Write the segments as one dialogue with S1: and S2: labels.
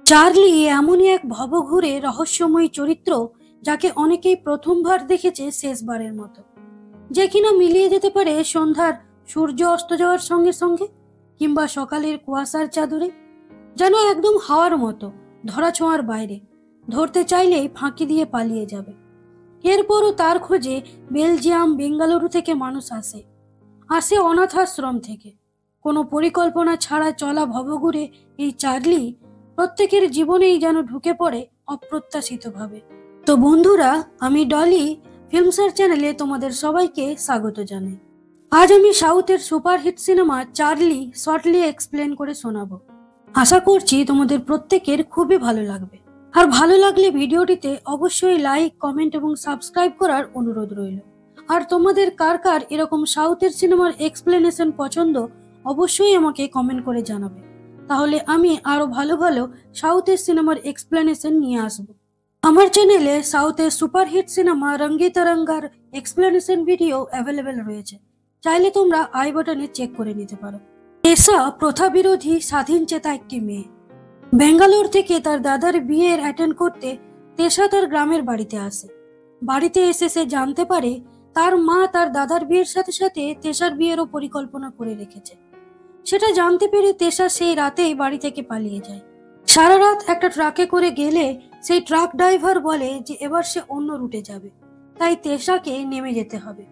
S1: Charlie এমনই এক ভবঘুরে রহস্যময় চরিত্র যাকে অনেকেই প্রথমবার দেখেছে শেষবারের মতো, যে কিনা মিলিয়ে যেতে পারে সন্ধ্যার সূর্য অস্ত যাওয়ার সঙ্গে সঙ্গে কিংবা সকালের কুয়াশার চাদরে। যেন একদম হাওয়ার মতো, ধরা ছোঁয়ার বাইরে, ধরতে চাইলেই ফাঁকি দিয়ে পালিয়ে যাবে। এরপরও তার খোঁজে বেলজিয়াম, বেঙ্গালুরু থেকে মানুষ আসে আসে অনাথ আশ্রম থেকে। কোনো পরিকল্পনা ছাড়া চলা ভবঘুরে এই চার্লি প্রত্যেকের জীবনেই যেন ঢুকে পড়ে অপ্রত্যাশিতভাবে। তো বন্ধুরা, আমি ডলি ফিল্মসার চ্যানেলে তোমাদের সবাইকে স্বাগত জানাই। আজ আমি সাউথের superhit cinema Charlie shortly explain করে শোনাবো। আশা করছি তোমাদের প্রত্যেকের খুবই ভালো লাগবে। আর ভালো লাগলে ভিডিওটিতে অবশ্যই লাইক, কমেন্ট এবং সাবস্ক্রাইব করার অনুরোধ রইল। আর তোমাদের কার কার এরকম সাউথের সিনেমার এক্সপ্লেনেশন পছন্দ অবশ্যই আমাকে কমেন্ট করে জানাবে, তাহলে আমি আরো ভালো ভালো সাউথের সিনেমার এক্সপ্লেনেশন নিয়ে আসব। আমার চ্যানেলে সাউথের সুপারহিট সিনেমা রঙ্গি তরঙ্গার এক্সপ্লেনেশন ভিডিও অ্যাভেলেবেল রয়েছে, চাইলে তোমরা আই বাটনে চেক করে নিতে পারো। তেসা প্রথা বিরোধী স্বাধীন চেতা একটি মেয়ে। বেঙ্গালোর থেকে তার দাদার বিয়ের অ্যাটেন্ড করতে তেসা তার গ্রামের বাড়িতে আসে। বাড়িতে এসে সে জানতে পারে তার মা তার দাদার বিয়ের সাথে সাথে তেসার বিয়েরও পরিকল্পনা করে রেখেছে। সেটা জানতে পেরে তেসা সেই রাতেই বাড়ি থেকে পালিয়ে যায়। সারা রাত একটা ট্রাকে করে গেলে সেই ট্রাক ড্রাইভার বলে যে এবার সে অন্য রুটে যাবে, তাই তেসাকে নেমে যেতে হবে।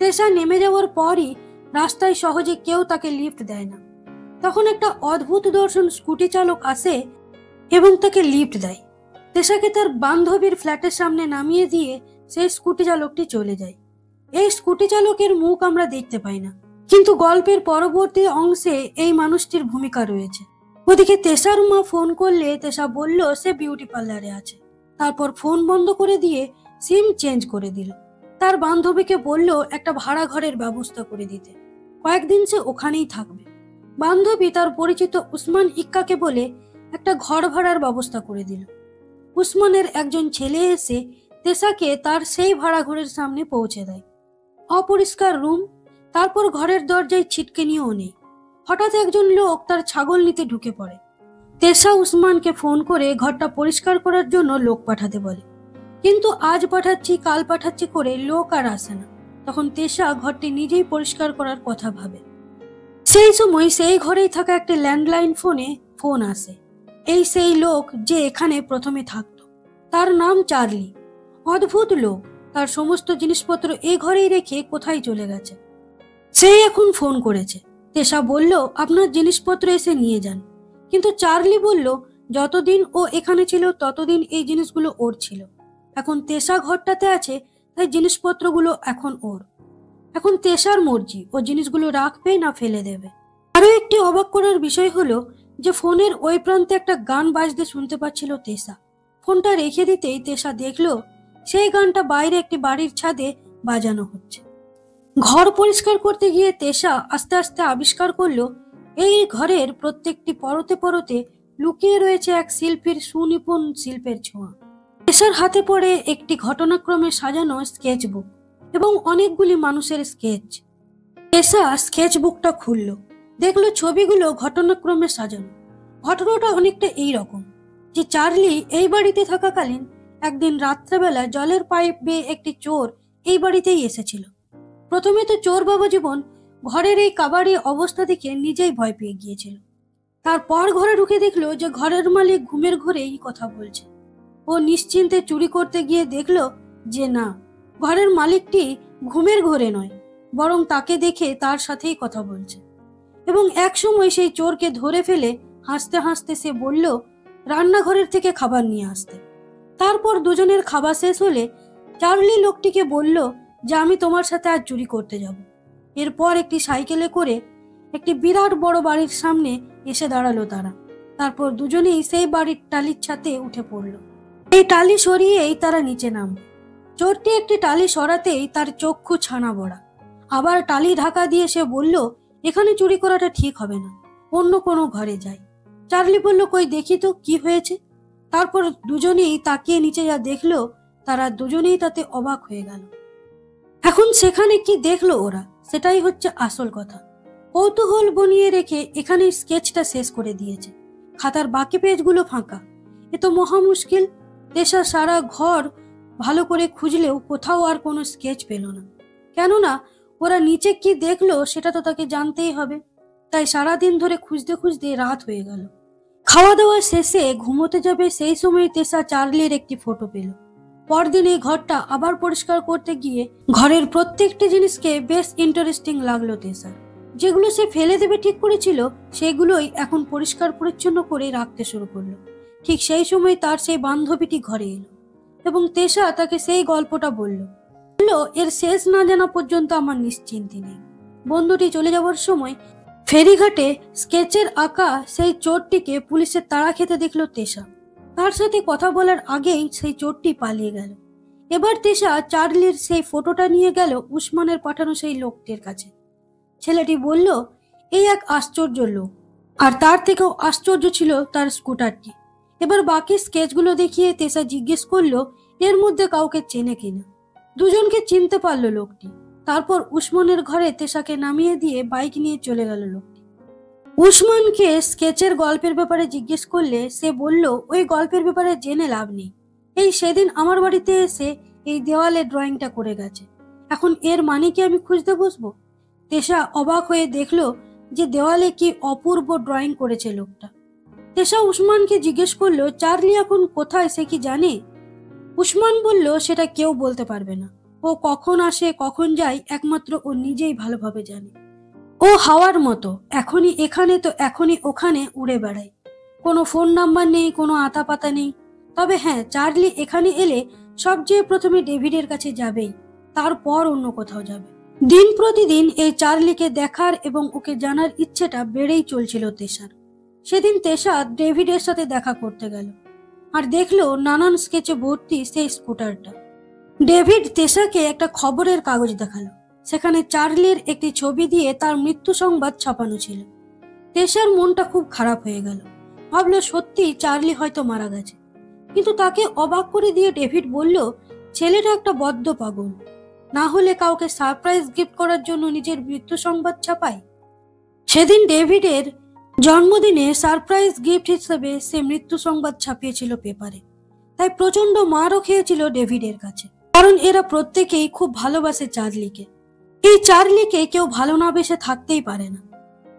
S1: তেসা নেমে যাওয়ার পরই রাস্তায় সহজে কেউ তাকে লিফট দেয় না। তখন একটা অদ্ভুত দর্শন স্কুটি চালক আসে এবং তাকে লিফট দেয়। তেসাকে তার বান্ধবীর ফ্ল্যাটের সামনে নামিয়ে দিয়ে সেই স্কুটি চালকটি চলে যায়। এই স্কুটি চালকের মুখ আমরা দেখতে পাই না, কিন্তু গল্পের পরবর্তী অংশে এই মানুষটির ভূমিকা রয়েছে। ওদিকে তেসার মা ফোন করলে তেসা বলল সে বিউটি পার্লারে আছে। তারপর ফোন বন্ধ করে দিয়ে সিম চেঞ্জ করে দিল। তার বান্ধবীকে বলল একটা ভাড়া ঘরের ব্যবস্থা করে দিতে, কয়েকদিন সে ওখানেই থাকবে। বান্ধবী তার পরিচিত উসমান ইক্কাকে বলে একটা ঘর ভাড়ার ব্যবস্থা করে দিল। উসমানের একজন ছেলে এসে তেসাকে তার সেই ভাড়া ঘরের সামনে পৌঁছে দেয়। অপরিষ্কার রুম, তারপর ঘরের দরজায় ছিটকেনিও নেই। হঠাৎ একজন লোক তার ছাগল নিতে ঢুকে পড়ে। তেসা উসমানকে ফোন করে ঘরটা পরিষ্কার করার জন্য লোক পাঠাতে বলে, কিন্তু আজ পাঠাচ্ছি কাল পাঠাচ্ছি করে লোক আর আসে না। তখন তেসা ঘরটি নিজেই পরিষ্কার করার কথা ভাবে। সেই সময় সেই ঘরেই থাকা একটা ল্যান্ডলাইন ফোনে ফোন আসে। এই সেই লোক যে এখানে প্রথমে থাকতো, তার নাম চার্লি। অদ্ভুত লোক, তার সমস্ত জিনিসপত্র এই ঘরেই রেখে কোথায় চলে গেছে। সেই এখন ফোন করেছে। তেসা বলল আপনার জিনিসপত্র এসে নিয়ে যান, কিন্তু চার্লি বলল যতদিন ও এখানে ছিল ততদিন এই জিনিসগুলো ওর ছিল। এখন তেসা ঘরটাতে আছে, তাই জিনিসপত্রগুলো এখন ওর। এখন তেসার মর্জি ও জিনিসগুলো রাখবে না ফেলে দেবে। আরো একটি অবাক করার বিষয় হলো যে ফোনের ওই প্রান্তে একটা গান বাজতে শুনতে পাচ্ছিল তেসা। ফোনটা রেখে দিতেই তেসা দেখলো সেই গানটা বাইরে একটি বাড়ির ছাদে বাজানো হচ্ছে। ঘর পরিষ্কার করতে গিয়ে তেসা আস্তে আস্তে আবিষ্কার করলো এই ঘরের প্রত্যেকটি পরতে পরতে লুকিয়ে রয়েছে এক শিল্পীর সুনিপুণ শিল্পের ছোঁয়া। তেসার হাতে পড়ে একটি ঘটনাক্রমে সাজানো স্কেচ বুক এবং অনেকগুলি মানুষের স্কেচ। তেসা স্কেচ বুকটা খুললো, দেখলো ছবিগুলো ঘটনাক্রমে সাজানো। ঘটনাটা অনেকটা এইরকম যে চার্লি এই বাড়িতে থাকাকালীন একদিন রাত্রেবেলা জলের পাইপ বেয়ে একটি চোর এই বাড়িতেই এসেছিল। প্রথমে তো চোর বাবা জীবন ঘরের এই কাবাড়ি অবস্থা দেখে নিজেই ভয় পেয়ে গিয়েছিল। তারপর ঘরে ঢুকে দেখলো যে ঘরের মালিক ঘুমের ঘোরেই কথা বলছে। ও নিশ্চিন্তে চুরি করতে গিয়ে দেখলো যে না, ঘরের মালিকটি ঘুমের ঘোরে নয়, বরং তাকে দেখে তার সাথেই কথা বলছে। এবং এক সময় সেই চোরকে ধরে ফেলে হাসতে হাসতে সে বলল রান্নাঘরের থেকে খাবার নিয়ে আসতে। তারপর দুজনের খাবার শেষ হলে চার্লি লোকটিকে বলল যে আমি তোমার সাথে আজ চুরি করতে যাব। এরপর একটি সাইকেলে করে একটি বিরাট বড় বাড়ির সামনে এসে দাঁড়ালো তারা। তারপর দুজনেই সেই বাড়ির টালির ছাদে উঠে পড়ল। এই টালি সরিয়েই তারা নিচে নামবে। চোরটি একটি টালি সরাতেই তার চক্ষু ছানা বড়া। আবার টালি ঢাকা দিয়ে সে বলল এখানে চুরি করাটা ঠিক হবে না, অন্য কোনো ঘরে যাই। চার্লি বলল কই দেখি তো কি হয়েছে। তারপর দুজনেই তাকিয়ে নিচে যা দেখলো তারা দুজনেই তাতে অবাক হয়ে গেল। এখন সেখানে কি দেখলো ওরা, সেটাই হচ্ছে আসল কথা। কৌতূহল বনিয়ে রেখে এখানে স্কেচটা শেষ করে দিয়েছে। খাতার বাকি পেজগুলো ফাঁকা। এ তো মহা মুশকিল। তেষা সারা ঘর ভালো করে খুঁজলেও কোথাও আর কোনো স্কেচ পেল না। কেননা ওরা নিচে কি দেখলো সেটা তো তাকে জানতেই হবে। তাই সারাদিন ধরে খুঁজতে খুঁজতে রাত হয়ে গেল। খাওয়া দাওয়া শেষে ঘুমোতে যাবে সেই সময় তেষা চার্লির একটি ফটো পেল। পরদিন এই ঘরটা আবার পরিষ্কার করতে গিয়ে ঘরের প্রত্যেকটি জিনিসকে বেশ ইন্টারেস্টিং লাগলো তেষার। যেগুলো সে ফেলে দেবে ঠিক করেছিল সেগুলোই এখন পরিষ্কার পরিচ্ছন্ন করে রাখতে শুরু করলো। ঠিক সেই সময় তার সেই বান্ধবীটি ঘরে এলো এবং তেষা তাকে সেই গল্পটা বলল। এর শেষ না জানা পর্যন্ত আমার নিশ্চিন্তি নেই। বন্ধুটি চলে যাওয়ার সময় ফেরিঘাটে স্কেচের আঁকা সেই চোরটিকে পুলিশের তাড়া খেতে দেখলো তেষা। তার সাথে কথা বলার আগেই সেই চোরটি পালিয়ে গেল। এবার তেষা চার্লির সেই ফটোটা নিয়ে গেল উসমানের পাঠানো সেই লোকটির কাছে। ছেলেটি বলল, এই এক আশ্চর্য লোক। আর তার থেকেও আশ্চর্য ছিল তার স্কুটারটি। এবার বাকি স্কেচগুলো দেখিয়ে তেষা জিজ্ঞেস করলো এর মধ্যে কাউকে চেনে কিনা। দুজনকে চিনতে পারলো লোকটি। তারপর উসমানের ঘরে তেষাকে নামিয়ে দিয়ে বাইক নিয়ে চলে গেল লোকটি। উসমানকে স্কেচের গল্পের ব্যাপারে জিজ্ঞেস করলে সে বলল, ওই গল্পের ব্যাপারে জেনে লাভ নেই। এই সেদিন আমার বাড়িতে এসে এই দেওয়ালে ড্রয়িংটা করে গেছে। এখন এর মানে কি আমি খুঁজতে বসবো? তেষা অবাক হয়ে দেখলো যে দেওয়ালে কি অপূর্ব ড্রয়িং করেছে লোকটা। তেষা উসমানকে জিজ্ঞেস করলো, চার্লি এখন কোথায় সে কি জানে? উসমান বলল, সেটা কেউ বলতে পারবে না। ও কখন আসে কখন যায় একমাত্র ও নিজেই ভালোভাবে জানে। ও হাওয়ার মতো, এখনই এখানে তো এখনই ওখানে উড়ে বেড়ায়। কোনো ফোন নাম্বার নেই, কোনো আতা পাতা নেই। তবে হ্যাঁ, চার্লি এখানে এলে সবচেয়ে প্রথমে ডেভিডের কাছে যাবেই, তারপর অন্য কোথাও যাবে। দিন প্রতিদিন এই চার্লিকে দেখার এবং ওকে জানার ইচ্ছেটা বেড়েই চলছিল তেষার। সেদিন তেষা ডেভিডের সাথে দেখা করতে গেল আর দেখলো নানান স্কেচে ভর্তি সেই স্কুটারটা। ডেভিড তেষাকে একটা খবরের কাগজ দেখালো। সেখানে চার্লির একটি ছবি দিয়ে তার মৃত্যু সংবাদ ছাপানো ছিল। তেষার মনটা খুব খারাপ হয়ে গেল। ভাবলো সত্যি চার্লি হয়তো মারা গেছে। কিন্তু তাকে অবাক করে দিয়ে ডেভিড বলল, ছেলেটা একটা বদ্ধ পাগল। না হলে কাউকে সারপ্রাইজ গিফট করার জন্য নিজের মৃত্যু সংবাদ ছাপায়। সেদিন ডেভিডের জন্মদিনে সারপ্রাইজ গিফট হিসেবে সে মৃত্যু সংবাদ ছাপিয়েছিল পেপারে। তাই প্রচন্ড মারও খেয়েছিল ডেভিডের কাছে, কারণ এরা প্রত্যেকেই খুব ভালোবাসে চার্লিকে। এই চার্লিকে কেউ ভালো না বেসে থাকতেই পারে না।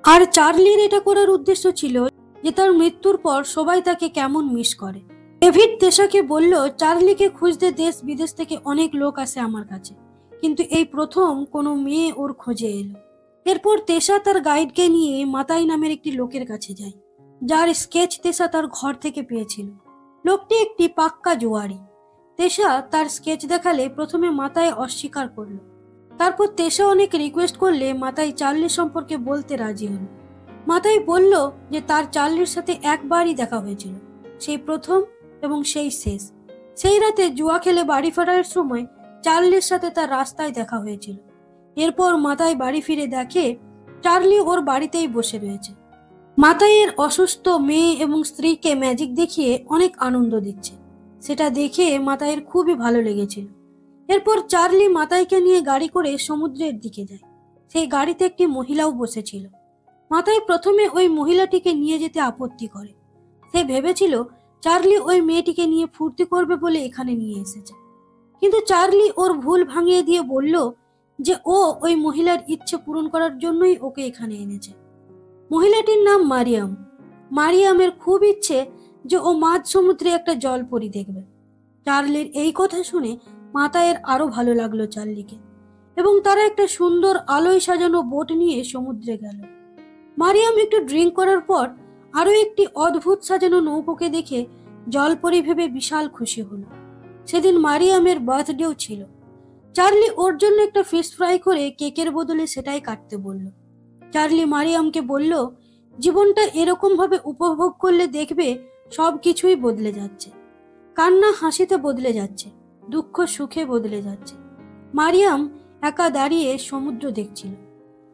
S1: আর চার্লির এটা করার উদ্দেশ্য ছিল যে তার মৃত্যুর পর সবাই তাকে কেমন মিস করে। ডেভিড তেষাকে বলল, চার্লিকে খুঁজতে দেশ বিদেশ থেকে অনেক লোক আসে আমার কাছে, কিন্তু এই প্রথম কোনো মেয়ে ওর খোঁজে এলো। এরপর তেষা তার গাইডকে নিয়ে মাতাই নামের একটি লোকের কাছে যায়, যার স্কেচ তেষা তার ঘর থেকে পেয়েছিল। লোকটি একটি পাক্কা জুয়ারি। তেষা তার স্কেচ দেখালে প্রথমে মাতাই অস্বীকার করলো। তারপর তেষা অনেক রিকোয়েস্ট করলে মাতাই চার্লি সম্পর্কে বলতে রাজি হলো। মাতাই বলল যে তার চার্লির সাথে একবারই দেখা হয়েছিল, সেই প্রথম এবং সেই শেষ। সেই রাতে জুয়া খেলে বাড়ি ফেরার সময় চার্লির সাথে তার রাস্তায় দেখা হয়েছিল। এরপর মাতাই বাড়ি ফিরে দেখে চার্লি ওর বাড়িতেই বসে রয়েছে। মাতাইয়ের অসুস্থ মেয়ে এবং স্ত্রীকে ম্যাজিক দেখিয়ে অনেক আনন্দ দিচ্ছে। সেটা দেখে মাতাইয়ের খুবই ভালো লেগেছিল। এরপর চার্লি মাতাইকে নিয়ে গাড়ি করে সমুদ্রের দিকে যায়। সেই গাড়িতে একটি মহিলাও বসেছিল। মাতাই প্রথমে ওই মহিলাটিকে নিয়ে যেতে আপত্তি করে। সে ভেবেছিল চার্লি ওই মেয়েটিকে নিয়ে ফুর্তি করবে বলে এখানে নিয়ে এসেছে। কিন্তু চার্লি ওর ভুল ভাঙিয়ে দিয়ে বলল যে ও ওই মহিলার ইচ্ছে পূরণ করার জন্যই ওকে এখানে এনেছে। মহিলাটির নাম মারিয়াম। মারিয়ামের খুব ইচ্ছে যে ও মাঝ সমুদ্রে একটা জলপরী দেখবে। চার্লির এই কথা শুনে মাতাইয়ের আরো ভালো লাগলো চার্লিকে, এবং তারা একটা সুন্দর আলোয় সাজানো বোট নিয়ে সমুদ্রে গেল। মারিয়াম একটু ড্রিঙ্ক করার পর আরো একটি অদ্ভুত সাজানো নৌকোকে দেখে জলপরী ভেবে বিশাল খুশি হলো। সেদিন মারিয়ামের বার্থডেও ছিল। চার্লি ওর জন্য একটা ফিশ ফ্রাই করে কেকের বদলে সেটাই কাটতে বলল। চার্লি মারিয়ামকে বলল, জীবনটা এরকম ভাবে উপভোগ করলে দেখবে সবকিছুই বদলে যাচ্ছে। কান্না হাসিতে বদলে যাচ্ছে, দুঃখ সুখে বদলে যাচ্ছে। মারিয়াম একা দাঁড়িয়ে সমুদ্র দেখছিল,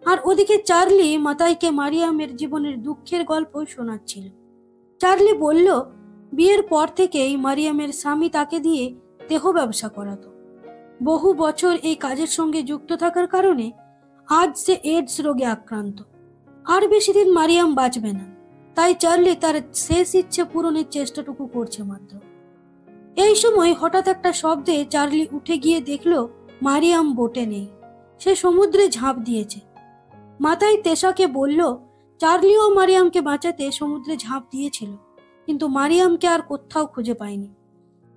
S1: আর ওদিকে চার্লি মাতাইকে মারিয়ামের জীবনের দুঃখের গল্প শোনাচ্ছিল। চার্লি বলল, বিয়ের পর থেকেই মারিয়ামের স্বামী তাকে দিয়ে দেহ ব্যবসা করাতো। বহু বছর এই কাজের সঙ্গে যুক্ত থাকার কারণে আজ সে এইডস রোগে আক্রান্ত। আর বেশি দিন মারিয়াম বাঁচবে না। তাই চার্লি তার শেষ ইচ্ছে পূরণের চেষ্টাটুকু করছে মাত্র। এই সময় হঠাৎ একটা শব্দে চার্লি উঠে গিয়ে দেখলো মারিয়াম বোটে নেই, সে সমুদ্রে ঝাঁপ দিয়েছে। মাথায় তেশাকে বলল চার্লিও মারিয়ামকে বাঁচাতে সমুদ্রে ঝাঁপ দিয়েছিল, কিন্তু মারিয়ামকে আর কোথাও খুঁজে পায়নি।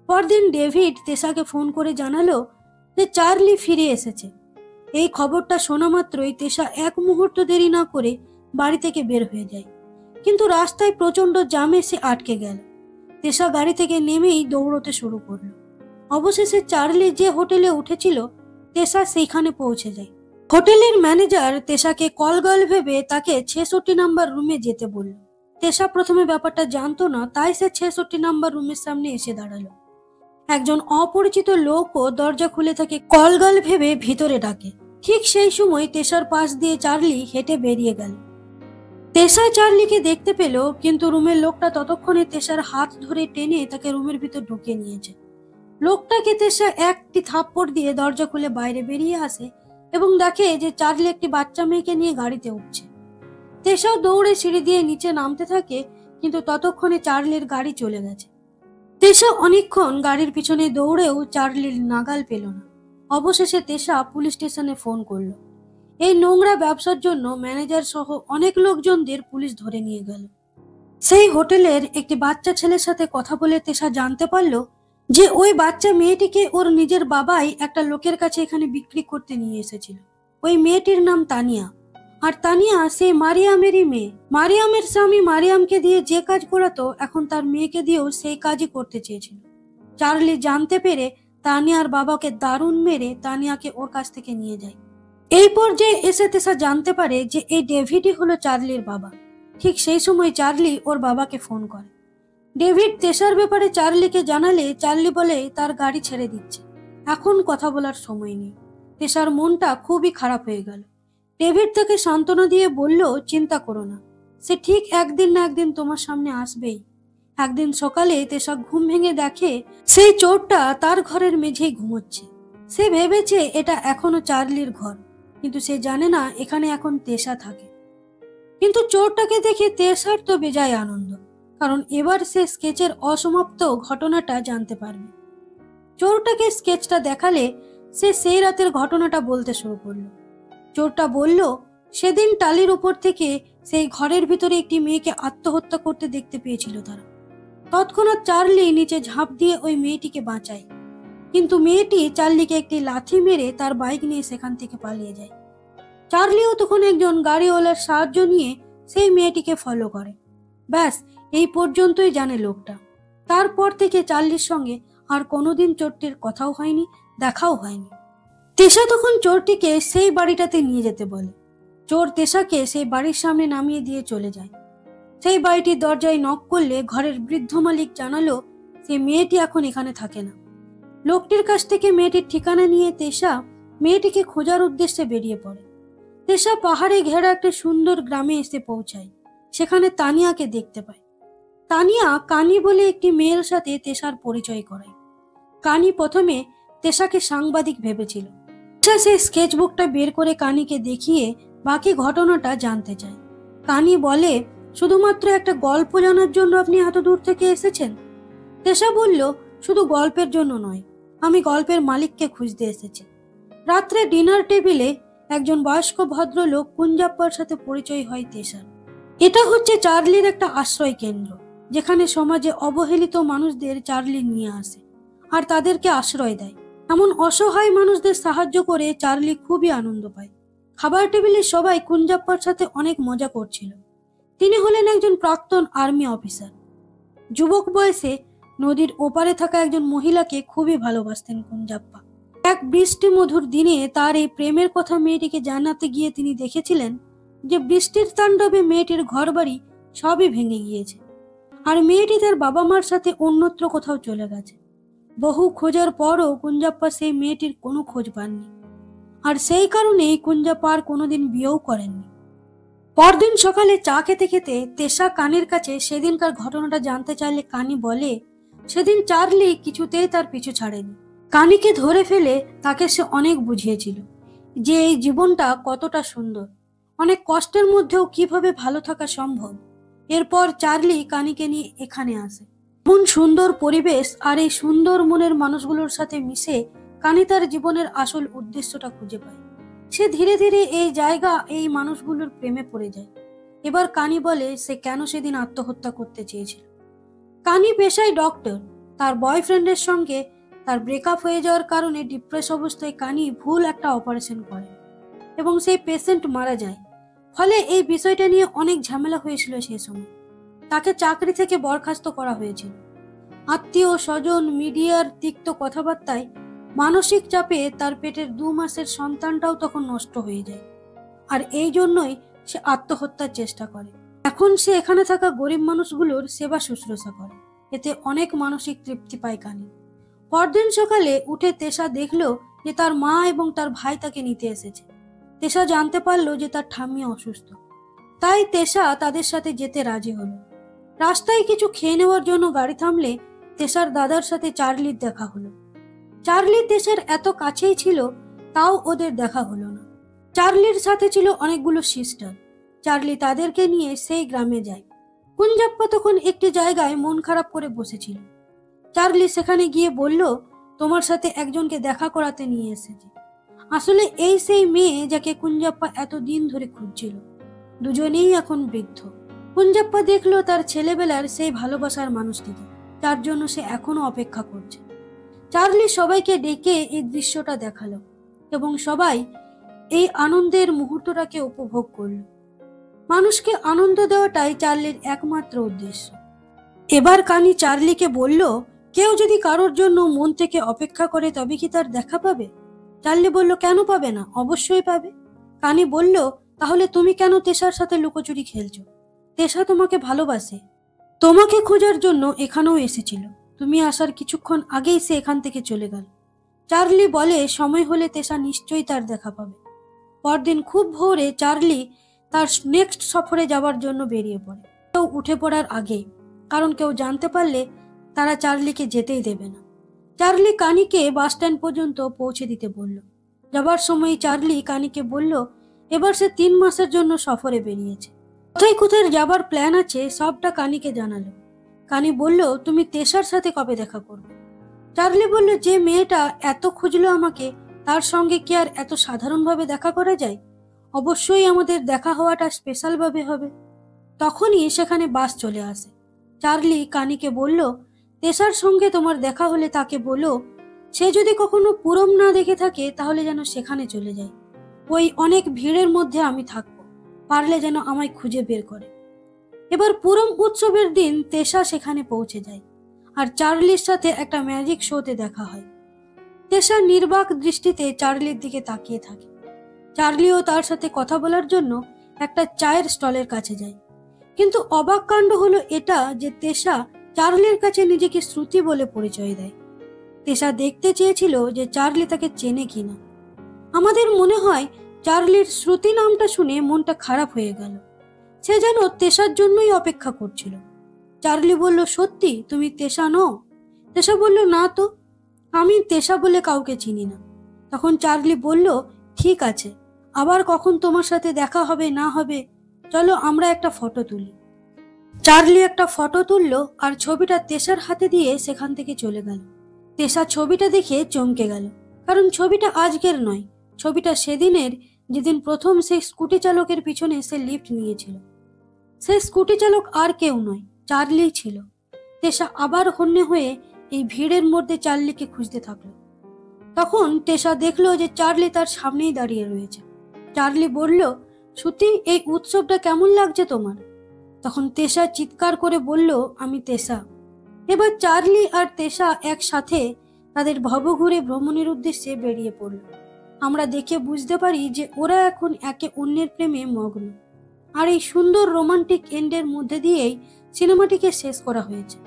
S1: পরদিন ডেভিড তেশাকে ফোন করে জানালো যে চার্লি ফিরে এসেছে। এই খবরটা শোনা মাত্রই তেশা এক মুহূর্ত দেরি না করে বাড়ি থেকে বের হয়ে যায়, কিন্তু রাস্তায় প্রচন্ড জ্যামে সে আটকে গেল। তেশা গাড়ি থেকে নেমেই দৌড়তে শুরু করলো। অবশেষে চার্লি যে হোটেলে উঠেছিল তেশা সেইখানে পৌঁছে যায়। হোটেলের ম্যানেজার তেশাকে কলগার্ল ভেবে তাকে 66 নাম্বার রুমে যেতে বলল। তেশা প্রথমে ব্যাপারটা জানতো না, তাই সে 66 নাম্বার রুমের সামনে এসে দাঁড়ালো। একজন অপরিচিত লোকও দরজা খুলে তাকে কলগার্ল ভেবে ভিতরে ডাকে। ঠিক সেই সময় তেশার পাশ দিয়ে চার্লি হেঁটে বেরিয়ে গেল। তেশা চার্লিকে দেখতে পেল, কিন্তু রুমের লোকটা ততক্ষণে তেশার হাত ধরে টেনে তাকে রুমের ভিতর ঢুকিয়ে নিয়েছে। লোকটাকে তেশা একটি থাপ্পড় দিয়ে দরজা খুলে বাইরে বেরিয়ে আসে এবং দেখে যে চার্লি একটি বাচ্চা মেয়েকে নিয়ে গাড়িতে উঠছে। তেশা দৌড়ে সিঁড়ি দিয়ে নিচে নামতে থাকে, কিন্তু ততক্ষণে চার্লির গাড়ি চলে গেছে। তেশা অনেকক্ষণ গাড়ির পিছনে দৌড়েও চার্লির নাগাল পেল না। অবশেষে তেশা পুলিশ স্টেশনে ফোন করলো। এই নোংরা ব্যবসার জন্য ম্যানেজার সহ অনেক লোকজনদের পুলিশ ধরে নিয়ে গেল। সেই হোটেলের একটি বাচ্চা ছেলের সাথে কথা বলে তেশা জানতে পারলো যে ওই বাচ্চা মেয়েটিকে ওর নিজের বাবাই একটা লোকের কাছে এখানে বিক্রি করতে নিয়ে এসেছিল। ওই মেয়েটির নাম তানিয়া, আর তানিয়া সেই মারিয়ামেরই মেয়ে। মারিয়ামের স্বামী মারিয়ামকে দিয়ে যে কাজ করাতো এখন তার মেয়েকে দিয়েও সেই কাজই করতে চেয়েছিল। চার্লি জানতে পেরে তানিয়ার বাবাকে দারুণ মেরে তানিয়াকে ওর কাছ থেকে নিয়ে যায়। এই পর্যায়ে এসে তেশা জানতে পারে যে এই ডেভিডই হলো চার্লির বাবা। ঠিক সেই সময় চার্লি ওর বাবাকে ফোন করে। ডেভিড তেশার ব্যাপারে চার্লিকে জানালে চার্লি বলে তার গাড়ি ছেড়ে দিচ্ছে, এখন কথা বলার সময় নেই। তেশার মনটা খুবই খারাপ হয়ে গেল। ডেভিড তাকে সান্ত্বনা দিয়ে বলল চিন্তা করো না, সে ঠিক একদিন না একদিন তোমার সামনে আসবেই। একদিন সকালে তেশা ঘুম ভেঙে দেখে সেই চোরটা তার ঘরের মেঝেই ঘুমোচ্ছে। সে ভেবেছে এটা এখনো চার্লির ঘর, কিন্তু সে জানে না এখানে এখন তেশা থাকে। কিন্তু চোরটাকে দেখে তেশার তো বেজায় আনন্দ, কারণ এবার সে স্কেচের অসমাপ্ত ঘটনাটা জানতে পারবে। চোরটাকে স্কেচটা দেখালে সে সেই রাতের ঘটনাটা বলতে শুরু করলো। চোরটা বলল সেদিন টালির উপর থেকে সেই ঘরের ভিতরে একটি মেয়েকে আত্মহত্যা করতে দেখতে পেয়েছিল তারা। তৎক্ষণাৎ চার্লি নিচে ঝাঁপ দিয়ে ওই মেয়েটিকে বাঁচায়, কিন্তু মেয়েটি চার্লিকে একটি লাথি মেরে তার বাইক নিয়ে সেখান থেকে পালিয়ে যায়। চার্লিও তখন একজন গাড়িওয়ালার সাহায্য নিয়ে সেই মেয়েটিকে ফলো করে। ব্যাস এই পর্যন্তই জানে লোকটা। তারপর থেকে চার্লির সঙ্গে আর কোনোদিন চোরটির কথাও হয়নি, দেখাও হয়নি। তেশা তখন চোরটিকে সেই বাড়িটাতে নিয়ে যেতে বলে। চোর তেশাকে সেই বাড়ির সামনে নামিয়ে দিয়ে চলে যায়। সেই বাড়িটির দরজায় নক করলে ঘরের বৃদ্ধ মালিক জানালো সেই মেয়েটি এখন এখানে থাকে না। লোকটির কাছ থেকে মেয়েটির ঠিকানা নিয়ে তেশা মেয়েটিকে খোঁজার উদ্দেশ্যে বেরিয়ে পড়ে। তেশা পাহাড়ে ঘেরা একটা সুন্দর গ্রামে এসে পৌঁছায়। সেখানে তানিয়াকে দেখতে পায়। তানিয়া কানি বলে একটি মেয়ের সাথে তেশার পরিচয় করায়। কানি প্রথমে তেশাকে সাংবাদিক ভেবেছিল। তেশা সেই স্কেচবুকটা বের করে কানিকে দেখিয়ে বাকি ঘটনাটা জানতে চায়। কানি বলে শুধুমাত্র একটা গল্প জানার জন্য আপনি এত দূর থেকে এসেছেন? তেশা বলল শুধু গল্পের জন্য নয়, আমি গল্পের মালিককে খুঁজতে এসেছি। রাত্রে ডিনার টেবিলে একজন বয়স্ক ভদ্রলোক কুঞ্জাপ্পার সাথে পরিচয় হয় তেশার। এটা হচ্ছে চার্লির একটা আশ্রয় কেন্দ্র, যেখানে সমাজে অবহেলিত মানুষদের চার্লি নিয়ে আসে আর তাদেরকে আশ্রয় দেয়। এমন অসহায় মানুষদের সাহায্য করে চার্লি খুবই আনন্দ পায়। খাবার টেবিলে সবাই কুঞ্জাপ্পার সাথে অনেক মজা করছিল। তিনি হলেন একজন প্রাক্তন আর্মি অফিসার। যুবক বয়সে নদীর ওপারে থাকা একজন মহিলাকে খুবই ভালোবাসতেন কুঞ্জাপ্পা। এক বৃষ্টি মধুর দিনে তার এই প্রেমের কথা মেয়েটিকে জানাতে গিয়ে তিনি দেখেছিলেন যে বৃষ্টির তাণ্ডবে মেয়েটির ঘরবাড়ি সবই ভেঙে গিয়েছে, আর মেয়েটি তার বাবা মার সাথে অন্যত্র কোথাও চলে গেছে। বহু খোঁজার পরও কুঞ্জাপ্পা সেই মেয়েটির কোনো খোঁজ পাননি, আর সেই কারণেই কুঞ্জাপ্পা আর কোনোদিন বিয়েও করেননি। পরদিন সকালে চা খেতে খেতে তেশা কানির কাছে সেদিনকার ঘটনাটা জানতে চাইলে কানি বলে সেদিন চার্লি কিছুতেই তার পিছু ছাড়েনি। কানিকে ধরে ফেলে তাকে সে অনেক বুঝিয়েছিল যে এই জীবনটা কতটা সুন্দর, অনেক কষ্টের মধ্যেও কিভাবে ভালো থাকা সম্ভব। এরপর চার্লি কানিকে নিয়ে এখানে আসে। এমন সুন্দর পরিবেশ আর এই সুন্দর মনের মানুষগুলোর সাথে মিশে কানি তার জীবনের আসল উদ্দেশ্যটা খুঁজে পায়। সে ধীরে ধীরে এই জায়গা, এই মানুষগুলোর প্রেমে পড়ে যায়। এবার কানি বলে সে কেন সেদিন আত্মহত্যা করতে চেয়েছিল। কানি পেশায় ডক্টর। তার বয়ফ্রেন্ডের সঙ্গে তার ব্রেকআপ হয়ে যাওয়ার কারণে ডিপ্রেস অবস্থায় কানি ভুল একটা অপারেশন করে এবং সেই পেশেন্ট মারা যায়। ফলে এই বিষয়টা নিয়ে অনেক ঝামেলা হয়েছিল সেই সময়। তাকে চাকরি থেকে বরখাস্ত করা হয়েছিল। আত্মীয় স্বজন, মিডিয়ার তিক্ত কথাবার্তায় মানসিক চাপে তার পেটের 2 মাসের সন্তানটাও তখন নষ্ট হয়ে যায়। আর এই জন্যই সে আত্মহত্যার চেষ্টা করে। এখন সে এখানে থাকা গরিব মানুষগুলোর সেবা শুশ্রূষা করে। এতে অনেক মানসিক তৃপ্তি পায় কানি। পরদিন সকালে উঠে তেশা দেখলো যে তার মা এবং তার ভাই তাকে নিতে এসেছে। তেশা জানতে পারলো যে তার ঠাম্মি অসুস্থ। তাই তেশা তাদের সাথে যেতে রাজি হলো। রাস্তায় কিছু খেয়ে নেওয়ার জন্য গাড়ি থামলে তেশার দাদার সাথে চার্লির দেখা হলো। চার্লি তেশার এত কাছেই ছিল, তাও ওদের দেখা হলো না। চার্লির সাথে ছিল অনেকগুলো সিস্টার। চার্লি তাদেরকে নিয়ে সেই গ্রামে যায়। কুঞ্জাপ্পা তখন একটি জায়গায় মন খারাপ করে বসেছিল। চার্লি সেখানে গিয়ে বলল, তোমার সাথে একজনকে দেখা করাতে নিয়ে এসেছি। আসলে এই সেই মেয়ে যাকে কুঞ্জাপ্পা এতদিন ধরে খুঁজছিল। দুজনেই এখন বৃদ্ধ। কুঞ্জাপ্পা দেখলো তার ছেলেবেলার সেই ভালোবাসার মানুষটিকে, যার জন্য সে এখনো অপেক্ষা করছে। চার্লি সবাইকে ডেকে এই দৃশ্যটা দেখালো এবং সবাই এই আনন্দের মুহূর্তটাকে উপভোগ করল। মানুষকে আনন্দ দেওয়াটাই চার্লির একমাত্র উদ্দেশ্য। এবার কানি চার্লিকে বলল, কেউ যদি কারোর জন্য মন থেকে অপেক্ষা করে তবে কি তার দেখা পাবে? চার্লি বলল, কেন পাবে না, অবশ্যই পাবে। কানি বলল, তাহলে তুমি কেন তেশার সাথে লুকোচুরি খেলছো? তেশা তোমাকে ভালোবাসে, তোমাকে খোঁজার জন্য এখানেও এসেছিল। তুমি আসার কিছুক্ষণ আগেই সে এখান থেকে চলে গেল। চার্লি বলে, সময় হলে তেশা নিশ্চয়ই তার দেখা পাবে। পরদিন খুব ভোরে চার্লি তার নেক্সট সফরে যাওয়ার জন্য বেরিয়ে পড়ে। কেউ উঠে পড়ার আগেই, কারণ কেউ জানতে পারলে তারা চার্লিকে যেতেই দেবে না। চার্লি কানিকে বাস স্ট্যান্ড পর্যন্ত পৌঁছে দিতে বলল। যাবার সময় চার্লি কানিকে বলল, এবার সে 3 মাসের জন্য সফরে বেরিয়েছে। কোথায় কোথায় যাবার প্ল্যান আছে সবটা কানিকে জানালো। কানি বলল, তুমি তেশার সাথে কবে দেখা করবে? চার্লি বলল, যে মেয়েটা এত খুঁজলো আমাকে, তার সঙ্গে কি আর এত সাধারণভাবে দেখা করা যায়? অবশ্যই আমাদের দেখা হওয়াটা স্পেশাল ভাবে হবে। তখনই সেখানে বাস চলে আসে। চার্লি কানিকে বলল, তেশার সঙ্গে তোমার দেখা হলে তাকে বলো, সে যদি কখনো পুরম না দেখে থাকে তাহলে যেন সেখানে চলে যায়। ওই অনেক ভিড়ের মধ্যে আমি থাকবো, পারলে যেন আমায় খুঁজে বের করে। এবার পুরম উৎসবের দিন তেশা সেখানে পৌঁছে যায় আর চার্লির সাথে একটা ম্যাজিক শোতে দেখা হয়। তেশা নির্বাক দৃষ্টিতে চার্লির দিকে তাকিয়ে থাকে। চার্লিও তার সাথে কথা বলার জন্য একটা চায়ের স্টলের কাছে যায়। কিন্তু অবাক কাণ্ড হলো এটা যে তেশা চার্লির কাছে নিজেকে শ্রুতি বলে পরিচয় দেয়। তেশা দেখতে চেয়েছিল যে চার্লি তাকে চেনে কিনা। আমাদের মনে হয় চার্লির শ্রুতি নামটা শুনে মনটা খারাপ হয়ে গেল। সে যেন তেশার জন্যই অপেক্ষা করছিল। চার্লি বলল, সত্যি তুমি তেশা নও? তেশা বলল, না তো, আমি তেশা বলে কাউকে চিনি না। তখন চার্লি বলল, ঠিক আছে, আবার কখন তোমার সাথে দেখা হবে না হবে, চলো আমরা একটা ফটো তুলি। চার্লি একটা ফটো তুললো আর ছবিটা তেশার হাতে দিয়ে সেখান থেকে চলে গেল। তেশা ছবিটা দেখে চমকে গেল, কারণ ছবিটা আজকের নয়, ছবিটা সেদিনের, যেদিন প্রথম সেই স্কুটি চালকের পিছনে সে লিফট নিয়েছিল। সেই স্কুটি চালক আর কেউ নয়, চার্লি ছিল। তেশা আবার হন্যে হয়ে এই ভিড়ের মধ্যে চার্লিকে খুঁজতে থাকলো। তখন তেশা দেখলো যে চার্লি তার সামনেই দাঁড়িয়ে রয়েছে। চার্লি বলল, শ্রুতি, এই উৎসবটা কেমন লাগছে তোমার? তখন তেশা চিৎকার করে বলল, আমি তেশা। এবার চার্লি আর তেশা একসাথে তাদের ভবঘুরে ভ্রমণের উদ্দেশ্যে বেরিয়ে পড়ল। আমরা দেখে বুঝতে পারি যে ওরা এখন একে অন্যের প্রেমে মগ্ন। আর এই সুন্দর রোমান্টিক এন্ডের মধ্যে দিয়েই সিনেমাটিকে শেষ করা হয়েছে।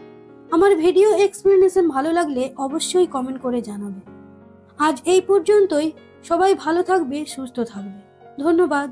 S1: আমার ভিডিও এক্সপ্লেনেশন ভালো লাগলে অবশ্যই কমেন্ট করে জানাবে। আজ এই পর্যন্তই। সবাই ভালো থাকবে, সুস্থ থাকবে। ধন্যবাদ।